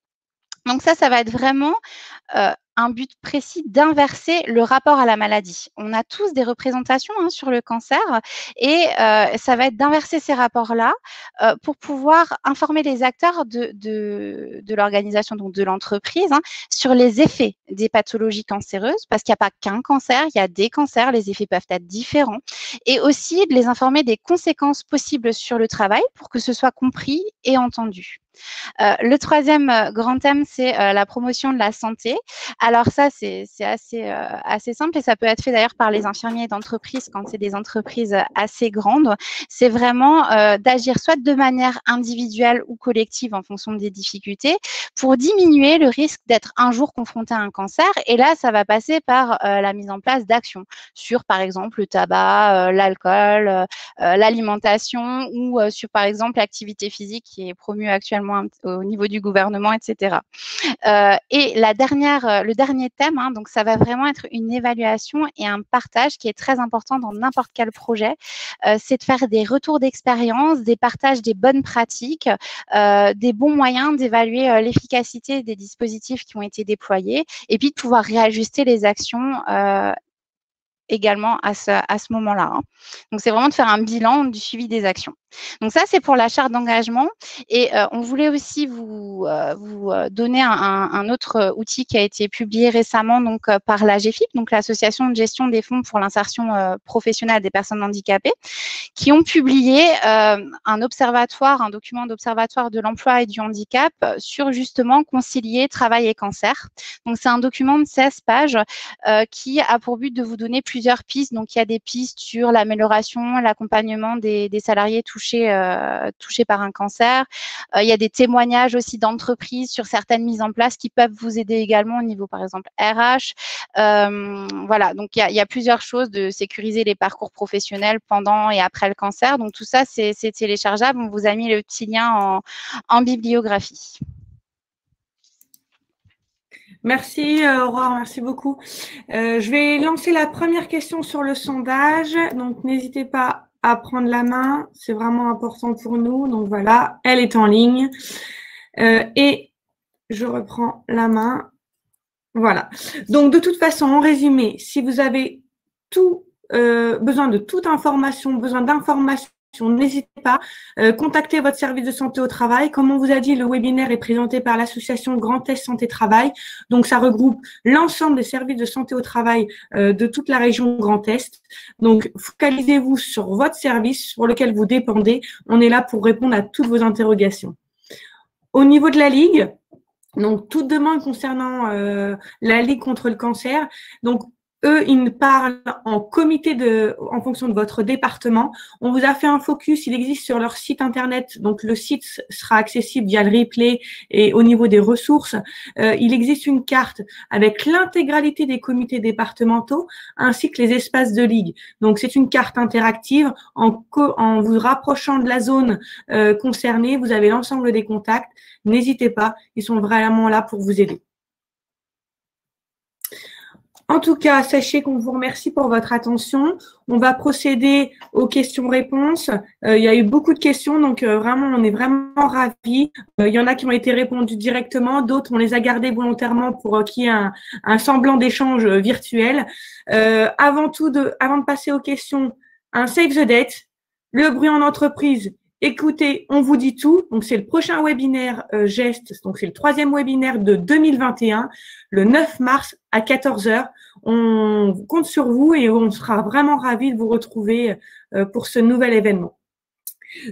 Donc ça va être vraiment un but précis d'inverser le rapport à la maladie. On a tous des représentations sur le cancer et ça va être d'inverser ces rapports-là pour pouvoir informer les acteurs de l'organisation, donc de l'entreprise, sur les effets des pathologies cancéreuses, parce qu'il n'y a pas qu'un cancer, il y a des cancers, les effets peuvent être différents, et aussi de les informer des conséquences possibles sur le travail pour que ce soit compris et entendu. Le troisième grand thème, c'est la promotion de la santé. Alors ça, c'est assez simple et ça peut être fait d'ailleurs par les infirmiers d'entreprise quand c'est des entreprises assez grandes. C'est vraiment d'agir soit de manière individuelle ou collective en fonction des difficultés pour diminuer le risque d'être un jour confronté à un cancer. Et là, ça va passer par la mise en place d'actions sur, par exemple, le tabac, l'alcool, l'alimentation ou sur, par exemple, l'activité physique qui est promue actuellement au niveau du gouvernement, etc. Et le dernier thème, donc ça va vraiment être une évaluation et un partage qui est très important dans n'importe quel projet. C'est de faire des retours d'expérience, des partages des bonnes pratiques, des bons moyens d'évaluer l'efficacité des dispositifs qui ont été déployés et puis de pouvoir réajuster les actions également à ce moment-là. Donc, c'est vraiment de faire un bilan du suivi des actions. Donc, ça, c'est pour la charte d'engagement. Et on voulait aussi vous donner un autre outil qui a été publié récemment donc, par l'AGEFIP, donc l'Association de gestion des fonds pour l'insertion professionnelle des personnes handicapées, qui ont publié un document d'observatoire de l'emploi et du handicap sur justement concilier travail et cancer. Donc, c'est un document de 16 pages qui a pour but de vous donner plusieurs pistes. Donc, il y a des pistes sur l'amélioration, l'accompagnement des salariés touchés par un cancer. Il y a des témoignages aussi d'entreprises sur certaines mises en place qui peuvent vous aider également au niveau, par exemple, RH. Voilà, donc il y a plusieurs choses de sécuriser les parcours professionnels pendant et après le cancer. Donc, tout ça, c'est téléchargeable. On vous a mis le petit lien en bibliographie. Merci Aurore, merci beaucoup. Je vais lancer la première question sur le sondage, donc n'hésitez pas à prendre la main, c'est vraiment important pour nous. Donc voilà, elle est en ligne. Et je reprends la main. Voilà. Donc de toute façon, en résumé, si vous avez besoin de toute information, besoin d'informations, n'hésitez pas, contactez votre service de santé au travail. Comme on vous a dit, le webinaire est présenté par l'association Grand Est Santé Travail. Donc, ça regroupe l'ensemble des services de santé au travail de toute la région Grand Est. Donc, focalisez-vous sur votre service sur lequel vous dépendez. On est là pour répondre à toutes vos interrogations. Au niveau de la Ligue, donc toute demande concernant la Ligue contre le cancer, donc eux, ils parlent en comité en fonction de votre département. On vous a fait un focus, il existe sur leur site internet, donc le site sera accessible via le replay et au niveau des ressources. Il existe une carte avec l'intégralité des comités départementaux ainsi que les espaces de ligue. Donc c'est une carte interactive. En vous rapprochant de la zone concernée, vous avez l'ensemble des contacts. N'hésitez pas, ils sont vraiment là pour vous aider. En tout cas, sachez qu'on vous remercie pour votre attention. On va procéder aux questions-réponses. Il y a eu beaucoup de questions, donc vraiment, on est vraiment ravis. Il y en a qui ont été répondues directement, d'autres, on les a gardées volontairement pour qu'il y ait un semblant d'échange virtuel. Avant de passer aux questions, un Save the Date, le bruit en entreprise. Écoutez, on vous dit tout. Donc, c'est le prochain webinaire GEST. Donc, c'est le 3e webinaire de 2021, le 9 mars à 14 h. On compte sur vous et on sera vraiment ravis de vous retrouver pour ce nouvel événement.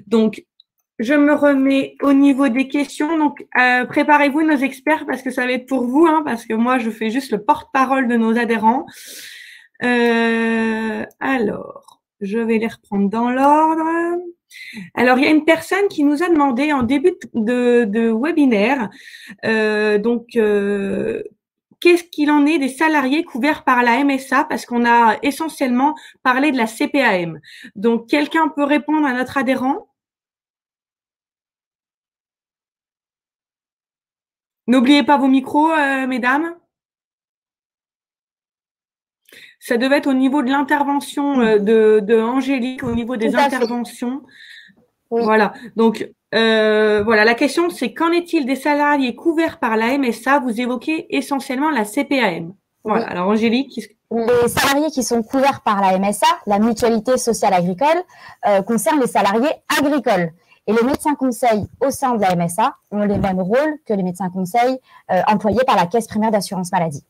Donc, je me remets au niveau des questions. Donc, préparez-vous nos experts parce que ça va être pour vous, hein, parce que moi, je fais juste le porte-parole de nos adhérents. Alors, je vais les reprendre dans l'ordre. Alors, il y a une personne qui nous a demandé en début de webinaire, qu'est-ce qu'il en est des salariés couverts par la MSA, parce qu'on a essentiellement parlé de la CPAM. Donc, quelqu'un peut répondre à notre adhérent? N'oubliez pas vos micros, mesdames. Ça devait être au niveau de l'intervention de Angélique, au niveau des interventions. Oui. Voilà. Donc, voilà. La question, c'est qu'en est-il des salariés couverts par la MSA? Vous évoquez essentiellement la CPAM. Voilà. Oui. Alors, Angélique. Les salariés qui sont couverts par la MSA, la mutualité sociale agricole, concernent les salariés agricoles. Et les médecins conseils au sein de la MSA ont les mêmes rôles que les médecins conseils employés par la Caisse primaire d'assurance maladie.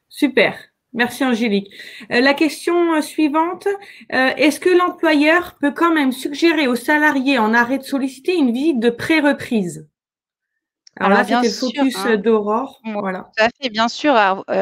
Super. Merci Angélique. La question suivante, est-ce que l'employeur peut quand même suggérer aux salariés en arrêt de solliciter une visite de pré-reprise? Alors là, c'était le focus d'Aurore. Voilà. Tout à fait, bien sûr.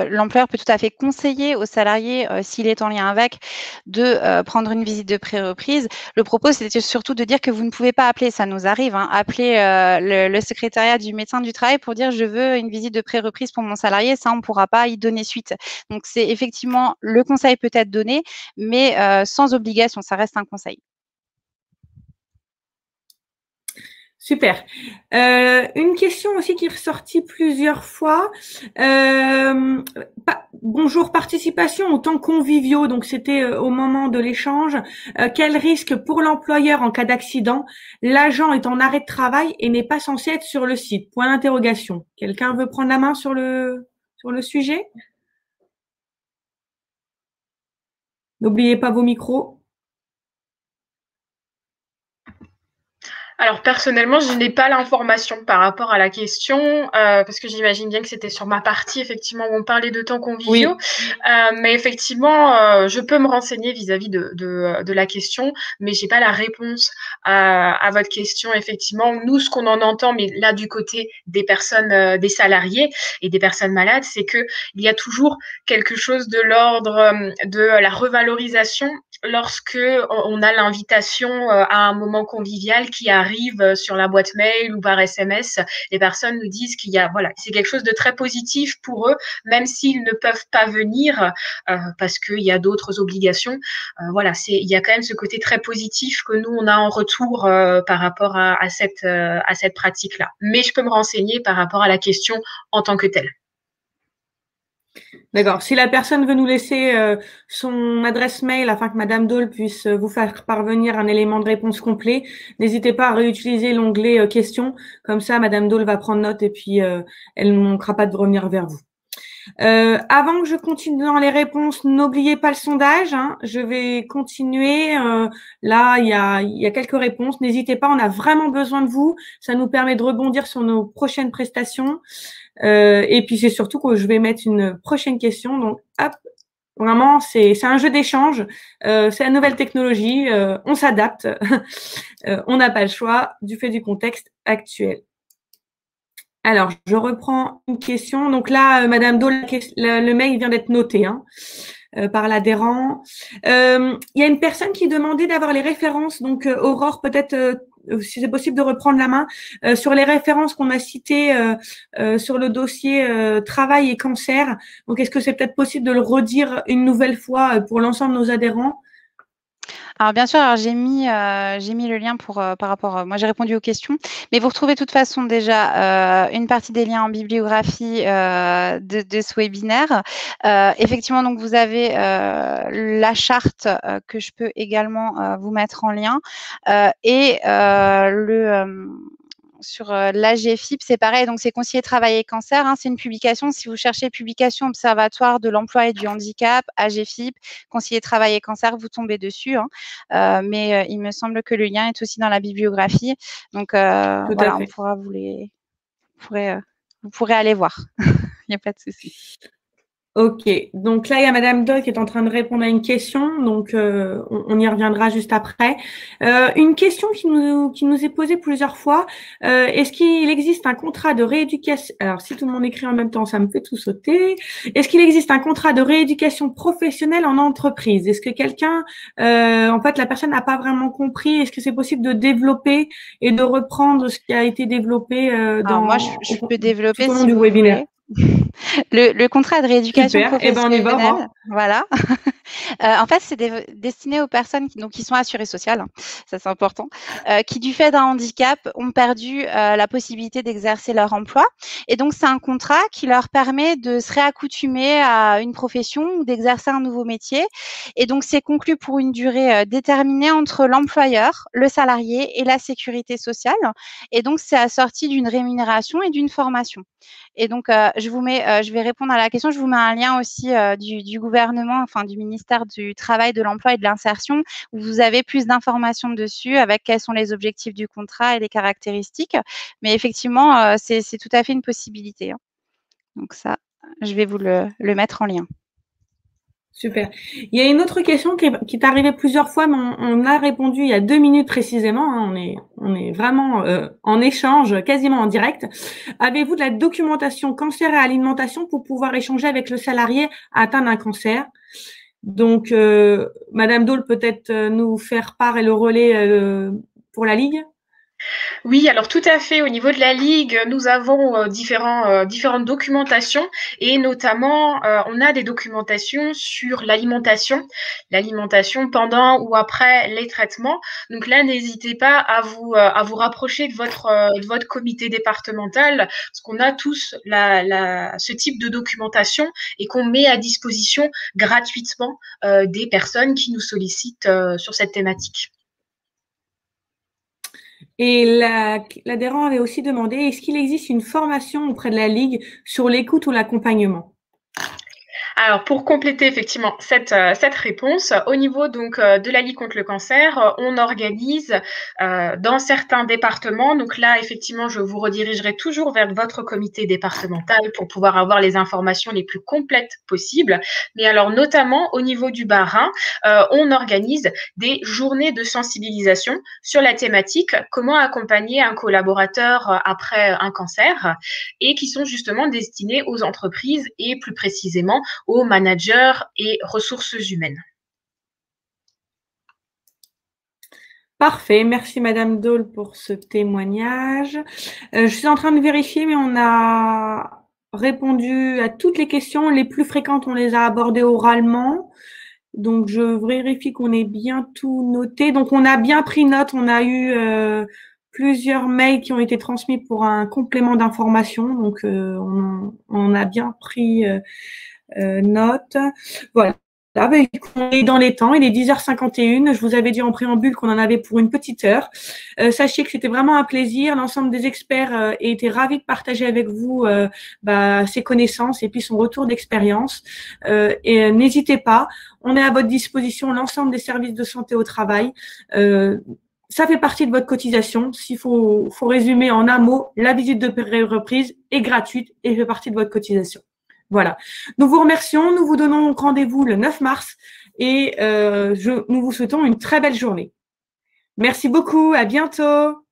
L'employeur peut tout à fait conseiller aux salariés, s'il est en lien avec, de prendre une visite de pré-reprise. Le propos, c'était surtout de dire que vous ne pouvez pas appeler, ça nous arrive, hein, appeler le secrétariat du médecin du travail pour dire je veux une visite de pré-reprise pour mon salarié. Ça, on ne pourra pas y donner suite. Donc, c'est effectivement, le conseil peut être donné, mais sans obligation, ça reste un conseil. Super. Une question aussi qui est ressortie plusieurs fois. Bonjour, participation aux temps conviviaux. Donc, c'était au moment de l'échange. Quel risque pour l'employeur en cas d'accident? L'agent est en arrêt de travail et n'est pas censé être sur le site. Point d'interrogation. Quelqu'un veut prendre la main sur le sujet? N'oubliez pas vos micros. Alors personnellement, je n'ai pas l'information par rapport à la question, parce que j'imagine bien que c'était sur ma partie, effectivement, où on parlait de temps conviviaux. Oui. Mais effectivement, je peux me renseigner vis-à-vis de la question, mais j'ai pas la réponse à votre question. Effectivement, nous, ce qu'on en entend, mais là du côté des personnes, des salariés et des personnes malades, c'est que il y a toujours quelque chose de l'ordre de la revalorisation lorsque on a l'invitation à un moment convivial qui arrive sur la boîte mail ou par SMS. Les personnes nous disent qu'il y a, voilà, c'est quelque chose de très positif pour eux, même s'ils ne peuvent pas venir parce qu'il y a d'autres obligations. Voilà, il y a quand même ce côté très positif que nous, on a en retour par rapport à cette pratique-là. Mais je peux me renseigner par rapport à la question en tant que telle. D'accord. Si la personne veut nous laisser son adresse mail afin que Madame Dole puisse vous faire parvenir un élément de réponse complet, n'hésitez pas à réutiliser l'onglet questions. Comme ça, Madame Dole va prendre note et puis elle ne manquera pas de revenir vers vous. Avant que je continue dans les réponses, n'oubliez pas le sondage. Hein. Je vais continuer. Là, il y a quelques réponses. N'hésitez pas, on a vraiment besoin de vous. Ça nous permet de rebondir sur nos prochaines prestations. Et puis, c'est surtout que je vais mettre une prochaine question. Donc, hop, vraiment, c'est un jeu d'échange. C'est la nouvelle technologie. On s'adapte. On n'a pas le choix du fait du contexte actuel. Alors, je reprends une question. Donc là, Madame Do, le mail vient d'être noté par l'adhérent. Il y a une personne qui demandait d'avoir les références. Donc, Aurore, peut-être, si c'est possible de reprendre la main, sur les références qu'on a citées sur le dossier travail et cancer. Donc, est-ce que c'est peut-être possible de le redire une nouvelle fois pour l'ensemble de nos adhérents? Alors bien sûr, j'ai mis le lien par rapport. Moi, j'ai répondu aux questions, mais vous retrouvez de toute façon déjà une partie des liens en bibliographie de ce webinaire. Effectivement, donc vous avez la charte que je peux également vous mettre en lien et sur l'AGFIP, c'est pareil, donc c'est conseiller travail et cancer. C'est une publication. Si vous cherchez publication Observatoire de l'emploi et du handicap, AGFIP, conseiller travail et cancer, vous tombez dessus. Mais il me semble que le lien est aussi dans la bibliographie. Donc voilà, on pourra vous pourrez aller voir. Il n'y a pas de souci. Ok, donc là, il y a Madame Doc qui est en train de répondre à une question, donc on y reviendra juste après. Une question qui nous est posée plusieurs fois, est-ce qu'il existe un contrat de rééducation, alors si tout le monde écrit en même temps, ça me fait tout sauter, est-ce qu'il existe un contrat de rééducation professionnelle en entreprise? Est-ce que quelqu'un, en fait, la personne n'a pas vraiment compris, est-ce que c'est possible de développer et de reprendre ce qui a été développé Alors moi, je peux développer tout au long si du vous webinaire. voulez. Le contrat de rééducation professionnelle, on y va, voilà. En fait, c'est destiné aux personnes qui sont assurées sociales, ça c'est important, qui du fait d'un handicap ont perdu la possibilité d'exercer leur emploi. Et donc, c'est un contrat qui leur permet de se réaccoutumer à une profession ou d'exercer un nouveau métier. Et donc, c'est conclu pour une durée déterminée entre l'employeur, le salarié et la sécurité sociale. Et donc, c'est assorti d'une rémunération et d'une formation. Et donc, je vais répondre à la question. Je vous mets un lien aussi du gouvernement, enfin du ministère du Travail, de l'Emploi et de l'Insertion, où vous avez plus d'informations dessus avec quels sont les objectifs du contrat et les caractéristiques. Mais effectivement, c'est tout à fait une possibilité. Donc ça, je vais vous le mettre en lien. Super. Il y a une autre question qui est arrivée plusieurs fois, mais on a répondu il y a 2 minutes précisément. On est vraiment en échange, quasiment en direct. Avez-vous de la documentation cancer et alimentation pour pouvoir échanger avec le salarié atteint d'un cancer? Donc, Madame Dole, peut-être nous faire part et le relais pour la Ligue? Oui, alors tout à fait. Au niveau de la Ligue, nous avons différentes documentations et notamment, on a des documentations sur l'alimentation pendant ou après les traitements. Donc là, n'hésitez pas à vous rapprocher de votre comité départemental parce qu'on a tous ce type de documentation et qu'on met à disposition gratuitement des personnes qui nous sollicitent sur cette thématique. Et l'adhérent avait aussi demandé, est-ce qu'il existe une formation auprès de la Ligue sur l'écoute ou l'accompagnement? Alors, pour compléter effectivement cette réponse, au niveau donc de la Ligue contre le cancer, on organise dans certains départements, donc là effectivement je vous redirigerai toujours vers votre comité départemental pour pouvoir avoir les informations les plus complètes possibles. Mais alors notamment au niveau du Bas-Rhin, on organise des journées de sensibilisation sur la thématique comment accompagner un collaborateur après un cancer et qui sont justement destinés aux entreprises et plus précisément aux managers et ressources humaines. Parfait, merci Madame Dole pour ce témoignage. Je suis en train de vérifier, mais on a répondu à toutes les questions. Les plus fréquentes, on les a abordées oralement. Donc, je vérifie qu'on ait bien tout noté. Donc, on a bien pris note. On a eu plusieurs mails qui ont été transmis pour un complément d'information. Donc, on a bien pris note. Voilà. Là, on est dans les temps, il est 10h51. Je vous avais dit en préambule qu'on en avait pour une petite heure. Sachez que c'était vraiment un plaisir. L'ensemble des experts étaient ravis de partager avec vous ses connaissances et puis son retour d'expérience. Et n'hésitez pas, on est à votre disposition, l'ensemble des services de santé au travail. Ça fait partie de votre cotisation. S'il faut résumer en un mot, la visite de pré-reprise est gratuite et fait partie de votre cotisation. Voilà. Nous vous remercions. Nous vous donnons rendez-vous le 9 mars et nous vous souhaitons une très belle journée. Merci beaucoup. À bientôt.